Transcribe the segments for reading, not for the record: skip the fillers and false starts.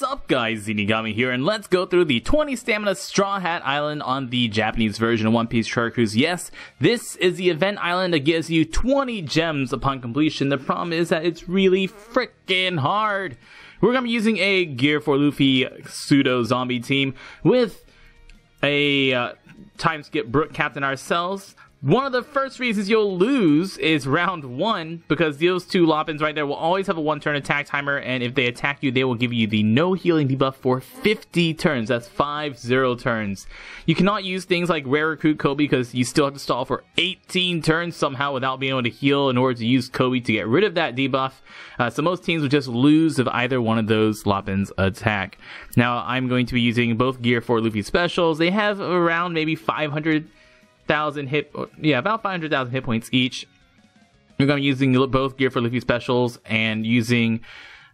What's up guys, Zeenigami here, and let's go through the 20 stamina Straw Hat Island on the Japanese version of One Piece Treasure Cruise. Yes, this is the event island that gives you 20 gems upon completion. The problem is that it's really freaking hard. We're going to be using a Gear 4 Luffy pseudo zombie team with a time skip Brook captain ourselves. One of the first reasons you'll lose is round 1, because those two Loppins right there will always have a 1-turn attack timer, and if they attack you, they will give you the no healing debuff for 50 turns. That's 50 turns. You cannot use things like Rare Recruit Kobe because you still have to stall for 18 turns somehow without being able to heal in order to use Kobe to get rid of that debuff. So most teams would just lose if either one of those Loppins attack. Now, I'm going to be using both Gear 4 Luffy specials. They have around maybe 500,000 about 500,000 hit points each. We're going to be using both Gear for Luffy specials and using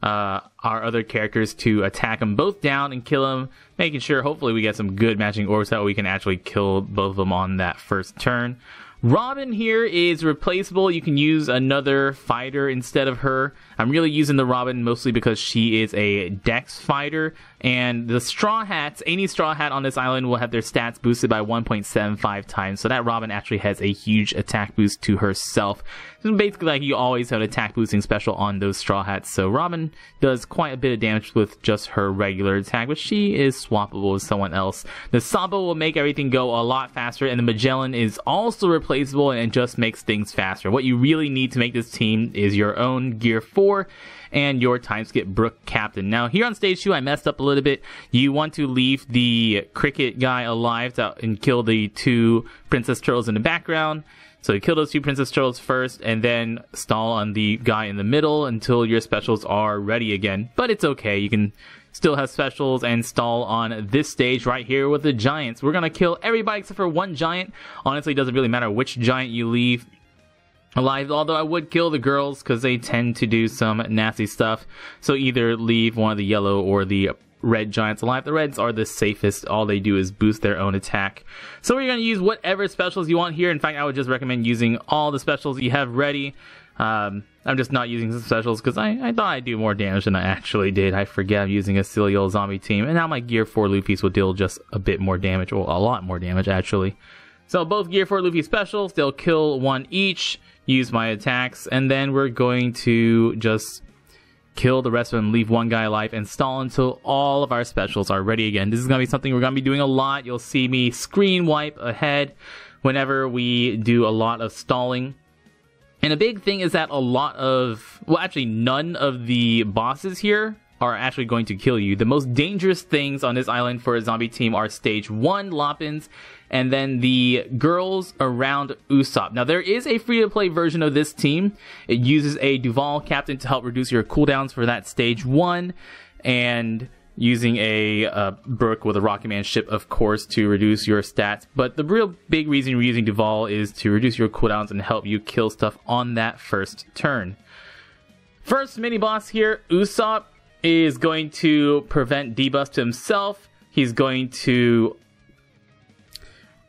our other characters to attack them both down and kill them, making sure hopefully we get some good matching orbs so we can actually kill both of them on that first turn. Robin here is replaceable. You can use another fighter instead of her. I'm really using the Robin mostly because she is a Dex fighter, and the Straw Hats, any Straw Hat on this island will have their stats boosted by 1.75 times, so that Robin actually has a huge attack boost to herself. So basically, like, you always have an attack boosting special on those Straw Hats, so Robin does quite a bit of damage with just her regular attack, but she is swappable with someone else. The Sabo will make everything go a lot faster, and the Magellan is also replaceable and just makes things faster. What you really need to make this team is your own Gear 4 and your time skip Brook captain. Now here on stage 2 I messed up a little bit. You want to leave the cricket guy alive and kill the 2 princess turtles in the background. So you kill those 2 princess turtles first and then stall on the guy in the middle until your specials are ready again. But it's okay, you can still have specials and stall on this stage right here with the giants. We're gonna kill everybody except for 1 giant. Honestly, it doesn't really matter which giant you leave alive, although I would kill the girls because they tend to do some nasty stuff. So either leave one of the yellow or the red giants alive. The reds are the safest. All they do is boost their own attack. So we're going to use whatever specials you want here. In fact, I would just recommend using all the specials you have ready. I'm just not using the specials because I thought I'd do more damage than I actually did. I forget I'm using a silly old zombie team, and now my Gear 4 Luffy's will deal just a bit more damage, or a lot more damage actually. So both Gear 4 Luffy specials, they'll kill 1 each. Use my attacks, and then we're going to just kill the rest of them, leave 1 guy alive, and stall until all of our specials are ready again. This is going to be something we're going to be doing a lot. You'll see me screen wipe ahead whenever we do a lot of stalling. And a big thing is that none of the bosses here are actually going to kill you. The most dangerous things on this island for a zombie team are stage 1 Loppins, and then the girls around Usopp. Now there is a free-to-play version of this team. It uses a Duval captain to help reduce your cooldowns for that stage 1, and using a Brook with a Rocket Man ship, of course, to reduce your stats. But the real big reason we're using Duval is to reduce your cooldowns and help you kill stuff on that first turn. First mini-boss here, Usopp is going to prevent debuffs to himself. He's going to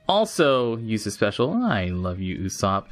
also use his special. I love you, Usopp.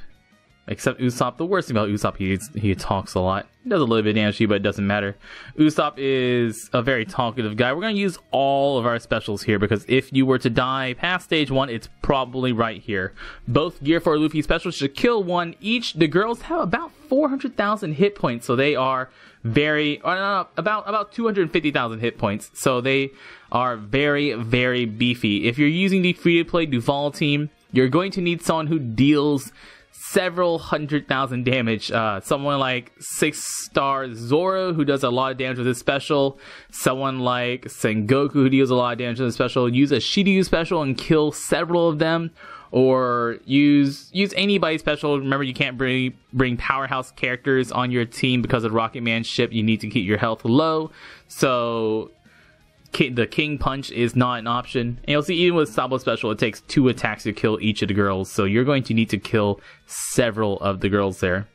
Except Usopp, the worst thing about Usopp, he talks a lot. He does a little bit of damage to you, but it doesn't matter. Usopp is a very talkative guy. We're going to use all of our specials here, because if you were to die past stage 1, it's probably right here. Both Gear 4 Luffy specials should kill 1 each. The girls have about 400,000 hit points, so they are about 250,000 hit points, so they are very, very beefy. If you're using the free-to-play Duval team, you're going to need someone who deals several 100,000 damage. Someone like 6-star Zoro, who does a lot of damage with his special. Someone like Sengoku, who deals a lot of damage with his special. Use a Shiryu special and kill several of them. Or use anybody's special. Remember, you can't bring powerhouse characters on your team because of Rocket Man's ship. You need to keep your health low. So the King Punch is not an option. And you'll see even with Sabo special, it takes 2 attacks to kill each of the girls. So you're going to need to kill several of the girls there.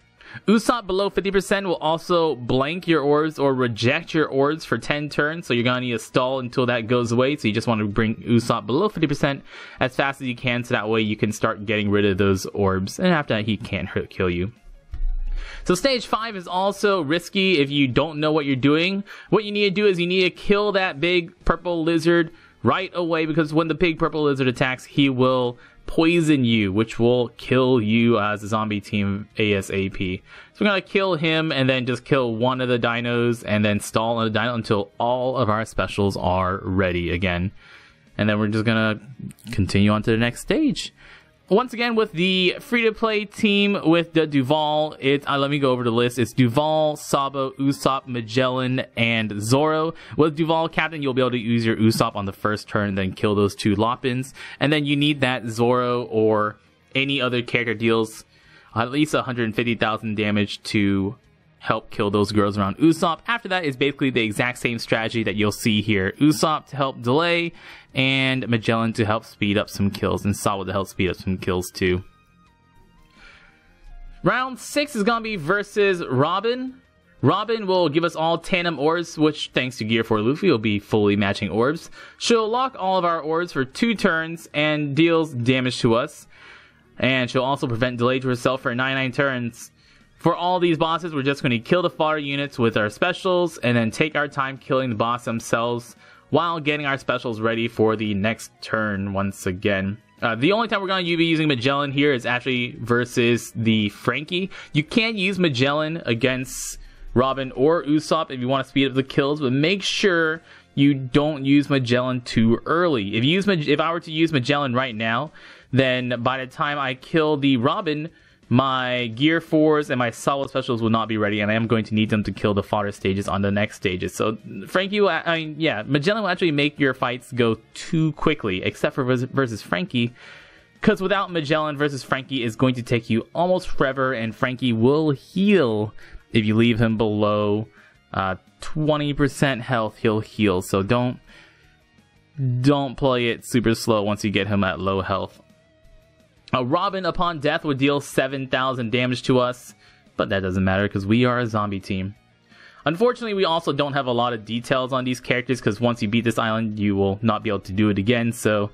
Usopp below 50% will also blank your orbs or reject your orbs for 10 turns, so you're going to need to stall until that goes away. So you just want to bring Usopp below 50% as fast as you can, so that way you can start getting rid of those orbs, and after that he can't kill you. So stage 5 is also risky if you don't know what you're doing. What you need to do is you need to kill that big purple lizard right away, because when the big purple lizard attacks, he will poison you, which will kill you as a zombie team ASAP. So we're going to kill him and then just kill one of the dinos and then stall on the dino until all of our specials are ready again. And then we're just going to continue on to the next stage. Once again, with the free-to-play team with the Duval, let me go over the list. It's Duval, Sabo, Usopp, Magellan, and Zoro. With Duval Captain, you'll be able to use your Usopp on the first turn and then kill those 2 Lopins. And then you need that Zoro or any other character deals at least 150,000 damage to help kill those girls around Usopp. After that is basically the exact same strategy that you'll see here. Usopp to help delay, and Magellan to help speed up some kills, and Sabo to help speed up some kills too. Round 6 is going to be versus Robin. Robin will give us all tandem orbs, which thanks to Gear 4 Luffy will be fully matching orbs. She'll lock all of our orbs for 2 turns and deals damage to us. And she'll also prevent delay to herself for 99 turns. For all these bosses, we're just going to kill the fodder units with our specials and then take our time killing the boss themselves while getting our specials ready for the next turn once again. The only time we're going to be using Magellan here is actually versus the Frankie. You can use Magellan against Robin or Usopp if you want to speed up the kills, but make sure you don't use Magellan too early. If I were to use Magellan right now, then by the time I kill the Robin, my Gear 4s and my Sabo specials will not be ready, and I am going to need them to kill the fodder stages on the next stages. So Frankie will, Magellan will actually make your fights go too quickly, except for versus Frankie, because without Magellan, versus Frankie is going to take you almost forever, and Frankie will heal if you leave him below 20% health. He'll heal, so don't play it super slow once you get him at low health. Robin, upon death, would deal 7,000 damage to us, but that doesn't matter because we are a zombie team. Unfortunately, we also don't have a lot of details on these characters because once you beat this island, you will not be able to do it again. So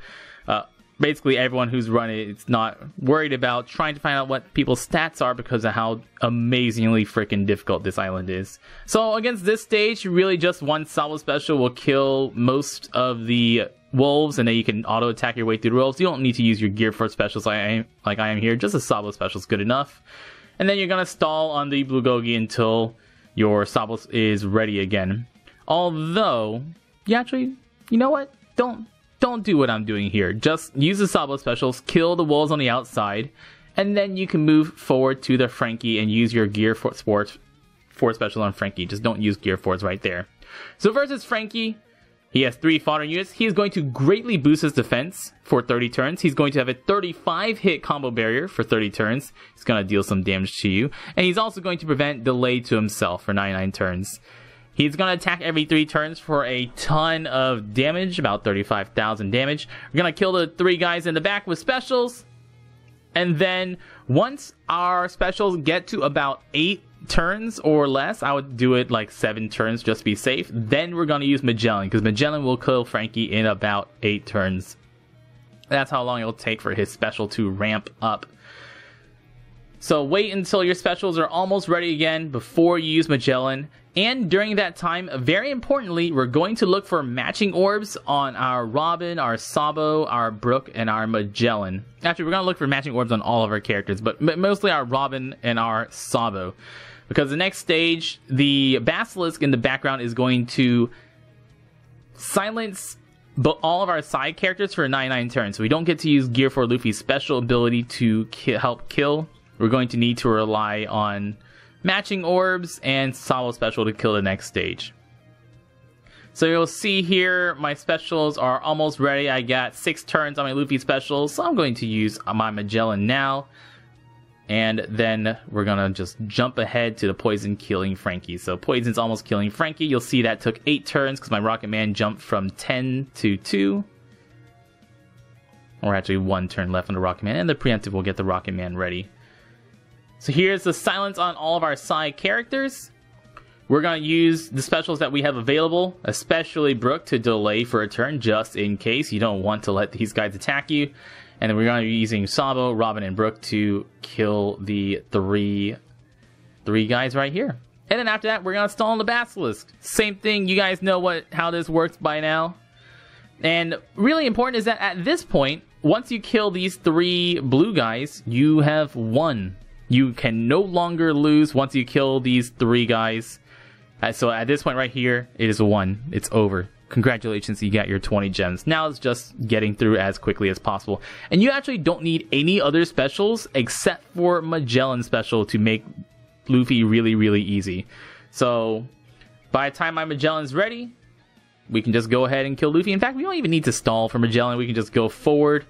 basically, everyone who's run it, it's not worried about trying to find out what people's stats are because of how amazingly freaking difficult this island is. So against this stage, really just one Sabo special will kill most of the wolves, and then you can auto attack your way through the wolves. You don't need to use your Gear 4 specials like I am here. Just a Sabo special is good enough. And then you're gonna stall on the Bulgogi until your Sabo is ready again. Although, you know what? Don't do what I'm doing here. Just use the Sabo specials, kill the wolves on the outside, and then you can move forward to the Frankie and use your Gear 4 special on Frankie. Just don't use Gear 4s right there. So versus Frankie, he has 3 fodder units. He is going to greatly boost his defense for 30 turns. He's going to have a 35 hit combo barrier for 30 turns. He's going to deal some damage to you. And he's also going to prevent delay to himself for 99 turns. He's going to attack every 3 turns for a ton of damage, about 35,000 damage. We're going to kill the 3 guys in the back with specials. And then once our specials get to about 8 turns or less, I would do it like 7 turns just to be safe. Then we're going to use Magellan, because Magellan will kill Frankie in about 8 turns. That's how long it'll take for his special to ramp up. So wait until your specials are almost ready again before you use Magellan. And during that time, very importantly, we're going to look for matching orbs on our Robin, our Sabo, our Brook, and our Magellan. Actually, we're going to look for matching orbs on all of our characters, but mostly our Robin and our Sabo. Because the next stage, the Basilisk in the background is going to silence all of our side characters for 99 turns. So we don't get to use Gear 4 Luffy's special ability to help kill. We're going to need to rely on matching orbs and Sabo special to kill the next stage. So you'll see here my specials are almost ready. I got 6 turns on my Luffy specials, so I'm going to use my Magellan now. And then we're gonna just jump ahead to the Poison killing Frankie. So Poison's almost killing Frankie. You'll see that took 8 turns because my Rocket Man jumped from 10 to 2. Or actually 1 turn left on the Rocket Man, and the preemptive will get the Rocket Man ready. So here's the silence on all of our side characters. We're going to use the specials that we have available, especially Brook, to delay for a turn, just in case you don't want to let these guys attack you. And then we're going to be using Sabo, Robin, and Brook to kill the 3 3 guys right here. And then after that, we're going to install the Basilisk. Same thing, you guys know how this works by now. And really important is that at this point, once you kill these 3 blue guys, you have won. You can no longer lose once you kill these 3 guys. So at this point right here, it is 1. It's over. Congratulations, you got your 20 gems. Now it's just getting through as quickly as possible. And you actually don't need any other specials except for Magellan special to make Luffy really, really easy. So by the time my Magellan's ready, we can just go ahead and kill Luffy. In fact, we don't even need to stall for Magellan. We can just go forward.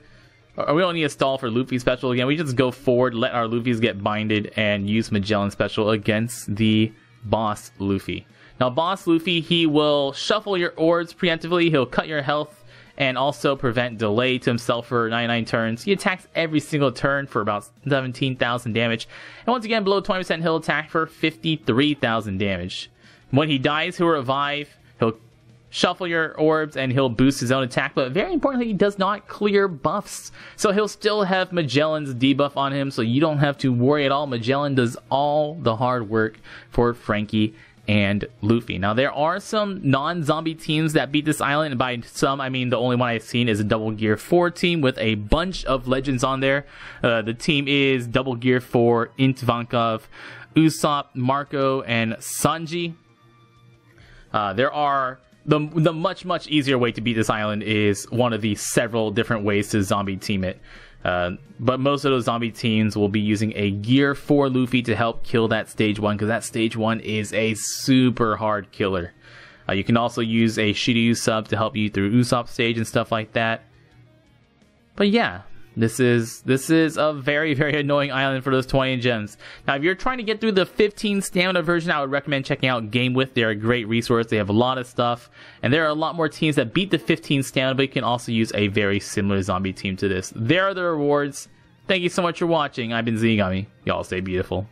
Or we don't need to stall for Luffy special again. We just go forward, let our Luffys get binded, and use Magellan special against the boss Luffy. Now, boss Luffy, he will shuffle your orbs preemptively. He'll cut your health and also prevent delay to himself for 99 turns. He attacks every single turn for about 17,000 damage. And once again, below 20%, he'll attack for 53,000 damage. When he dies, he'll revive. He'll shuffle your orbs and he'll boost his own attack, but very importantly, he does not clear buffs. So he'll still have Magellan's debuff on him, so you don't have to worry at all. Magellan does all the hard work for Frankie and Luffy. Now, there are some non-zombie teams that beat this island, and by some, I mean the only one I've seen is a Double Gear 4 team with a bunch of legends on there. The team is Double Gear 4, Ivankov, Usopp, Marco, and Sanji. There are the much easier way to beat this island is one of the several different ways to zombie team it. But most of those zombie teams will be using a Gear 4 Luffy to help kill that stage 1, because that stage 1 is a super hard killer. You can also use a shitty Usopp to help you through Usopp stage and stuff like that. But yeah, this is a very annoying island for those 20 gems. Now, if you're trying to get through the 15 stamina version, I would recommend checking out Game With. They're a great resource. They have a lot of stuff, and there are a lot more teams that beat the 15 stamina, but you can also use a very similar zombie team to this. There are the rewards. Thank you so much for watching. I've been Zeenigami. Y'all stay beautiful.